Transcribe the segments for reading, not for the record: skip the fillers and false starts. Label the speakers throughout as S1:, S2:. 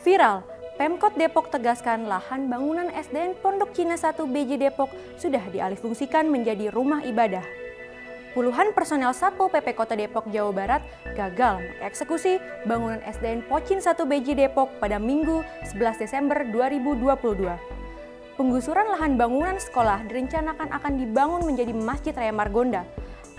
S1: Viral, Pemkot Depok tegaskan lahan bangunan SDN Pondok Cina 1 BJ Depok sudah dialihfungsikan menjadi rumah ibadah. Puluhan personel Satpol PP Kota Depok, Jawa Barat gagal mengeksekusi bangunan SDN Pocin 1 BJ Depok pada Minggu 11 Desember 2022. Penggusuran lahan bangunan sekolah direncanakan akan dibangun menjadi Masjid Raya Margonda.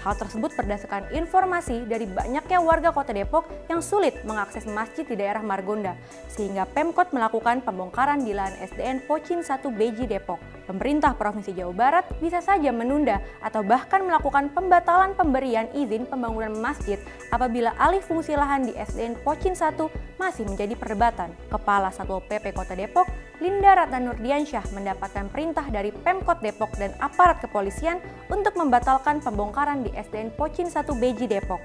S1: Hal tersebut berdasarkan informasi dari banyaknya warga Kota Depok yang sulit mengakses masjid di daerah Margonda, sehingga Pemkot melakukan pembongkaran di lahan SDN Pocin 1 BJ Depok. Pemerintah Provinsi Jawa Barat bisa saja menunda atau bahkan melakukan pembatalan pemberian izin pembangunan masjid apabila alih fungsi lahan di SDN Pocin 1 masih menjadi perdebatan. Kepala Satpol PP Kota Depok, Linda Ratna Nurdiansyah, mendapatkan perintah dari Pemkot Depok dan aparat kepolisian untuk membatalkan pembongkaran di SDN Pocin 1 BJ Depok.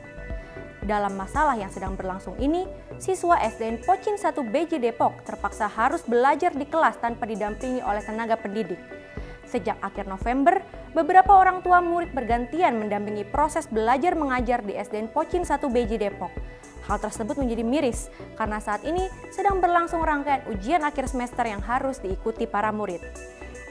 S1: Dalam masalah yang sedang berlangsung ini, siswa SDN Pocin 1 BJ Depok terpaksa harus belajar di kelas tanpa didampingi oleh tenaga pendidik. Sejak akhir November, beberapa orang tua murid bergantian mendampingi proses belajar mengajar di SDN Pocin 1 BJ Depok. Hal tersebut menjadi miris karena saat ini sedang berlangsung rangkaian ujian akhir semester yang harus diikuti para murid.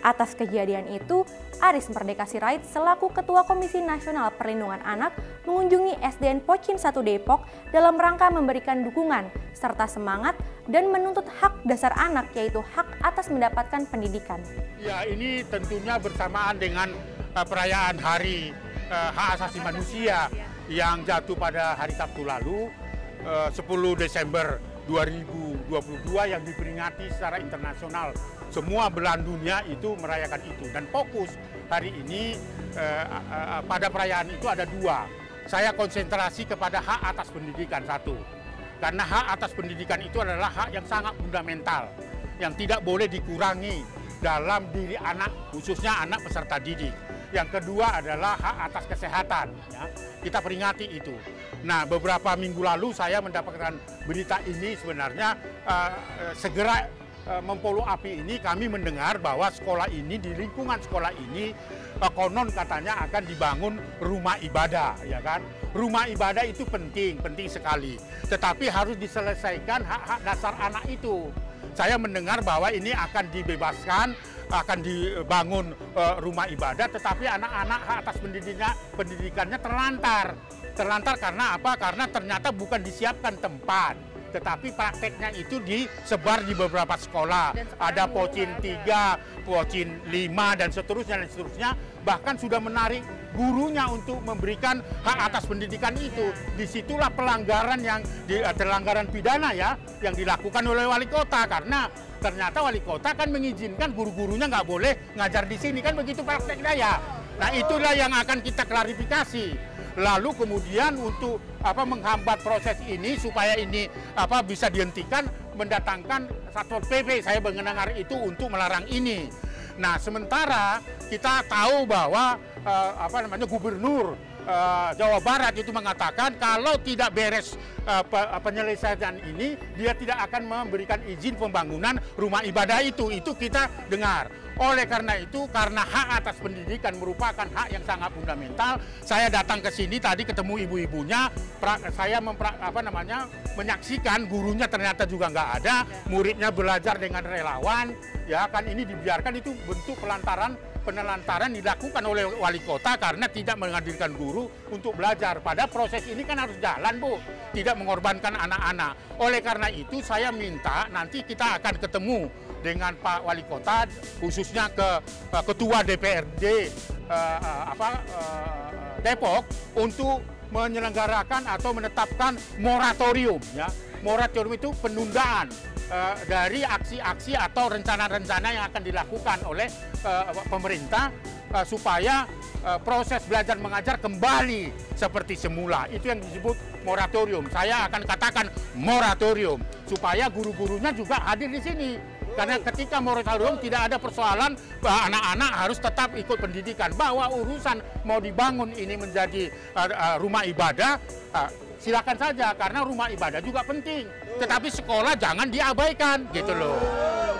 S1: Atas kejadian itu, Aris Merdeka Sirait selaku Ketua Komisi Nasional Perlindungan Anak mengunjungi SDN Pocin 1 Depok dalam rangka memberikan dukungan serta semangat dan menuntut hak dasar anak, yaitu hak atas mendapatkan pendidikan.
S2: Ya, ini tentunya bersamaan dengan perayaan Hari Hak Asasi Manusia yang jatuh pada hari Sabtu lalu, 10 Desember 2022 yang diperingati secara internasional. Semua belahan dunia itu merayakan itu, dan fokus hari ini pada perayaan itu ada dua. Saya konsentrasi kepada hak atas pendidikan satu, karena hak atas pendidikan itu adalah hak yang sangat fundamental yang tidak boleh dikurangi dalam diri anak, khususnya anak peserta didik. Yang kedua adalah hak atas kesehatan, ya. Kita peringati itu. Nah, beberapa minggu lalu saya mendapatkan berita ini, sebenarnya segera mempolo api ini kami mendengar bahwa sekolah ini, di lingkungan sekolah ini konon katanya akan dibangun rumah ibadah, ya kan? Rumah ibadah itu penting sekali. Tetapi harus diselesaikan hak-hak dasar anak itu. Saya mendengar bahwa ini akan dibebaskan, akan dibangun rumah ibadah, tetapi anak-anak hak atas pendidikannya terlantar. Terlantar karena apa? Karena ternyata bukan disiapkan tempat, tetapi prakteknya itu disebar di beberapa sekolah. Ada Pocin 3, Pocin 5, dan seterusnya. Bahkan sudah menarik gurunya untuk memberikan hak atas pendidikan itu. Disitulah pelanggaran pelanggaran pidana ya, yang dilakukan oleh wali kota. Karena ternyata wali kota kan mengizinkan guru-gurunya nggak boleh ngajar di sini, kan begitu prakteknya ya. Nah, itulah yang akan kita klarifikasi. Lalu kemudian untuk menghambat proses ini supaya ini bisa dihentikan, mendatangkan Satpol PP. Saya mendengar itu untuk melarang ini. Nah, sementara kita tahu bahwa Gubernur Jawa Barat itu mengatakan kalau tidak beres penyelesaian ini, dia tidak akan memberikan izin pembangunan rumah ibadah itu. Itu kita dengar. Oleh karena itu, karena hak atas pendidikan merupakan hak yang sangat fundamental, saya datang ke sini tadi ketemu ibu-ibunya, saya menyaksikan gurunya ternyata juga nggak ada, muridnya belajar dengan relawan, ya kan, ini dibiarkan, itu bentuk penelantaran dilakukan oleh wali kota karena tidak menghadirkan guru untuk belajar. Pada proses ini kan harus jalan, Bu, tidak mengorbankan anak-anak. Oleh karena itu saya minta nanti kita akan ketemu dengan Pak Wali Kota, khususnya ke Ketua DPRD Depok, untuk menyelenggarakan atau menetapkan moratorium, ya. Moratorium itu penundaan dari aksi-aksi atau rencana-rencana yang akan dilakukan oleh pemerintah supaya proses belajar mengajar kembali seperti semula. Itu yang disebut moratorium. Saya akan katakan moratorium supaya guru-gurunya juga hadir di sini. Karena ketika moratorium tidak ada persoalan bahwa anak-anak harus tetap ikut pendidikan. Bahwa urusan mau dibangun ini menjadi rumah ibadah, silakan saja, karena rumah ibadah juga penting. Tetapi sekolah jangan diabaikan, gitu loh.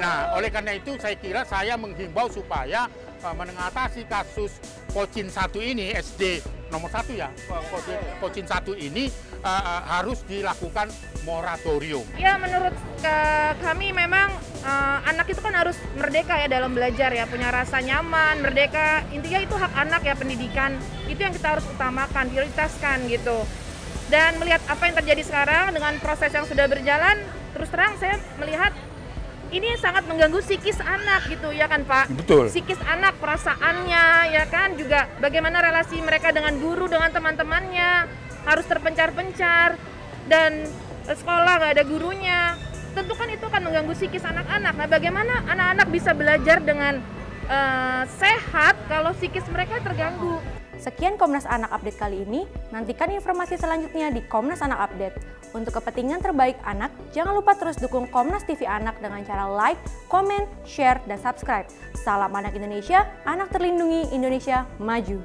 S2: Nah, oleh karena itu saya kira saya menghimbau supaya mengatasi kasus Pocin 1 ini, SD nomor 1 ya, Pocin 1 ini harus dilakukan moratorium.
S3: Ya, menurut kami memang anak itu kan harus merdeka ya dalam belajar ya, punya rasa nyaman, merdeka. Intinya itu hak anak ya, pendidikan. Itu yang kita harus utamakan, prioritaskan gitu. Dan melihat apa yang terjadi sekarang dengan proses yang sudah berjalan, terus terang saya melihat ini sangat mengganggu psikis anak gitu ya kan Pak?
S2: Betul.
S3: Psikis anak, perasaannya ya kan, juga bagaimana relasi mereka dengan guru, dengan teman-temannya, harus terpencar-pencar, dan sekolah nggak ada gurunya. Tentu kan itu akan mengganggu psikis anak-anak. Nah, bagaimana anak-anak bisa belajar dengan sehat kalau psikis mereka terganggu?
S1: Sekian Komnas Anak Update kali ini. Nantikan informasi selanjutnya di Komnas Anak Update. Untuk kepentingan terbaik anak, jangan lupa terus dukung Komnas TV Anak dengan cara like, komen, share, dan subscribe. Salam Anak Indonesia, anak terlindungi, Indonesia maju.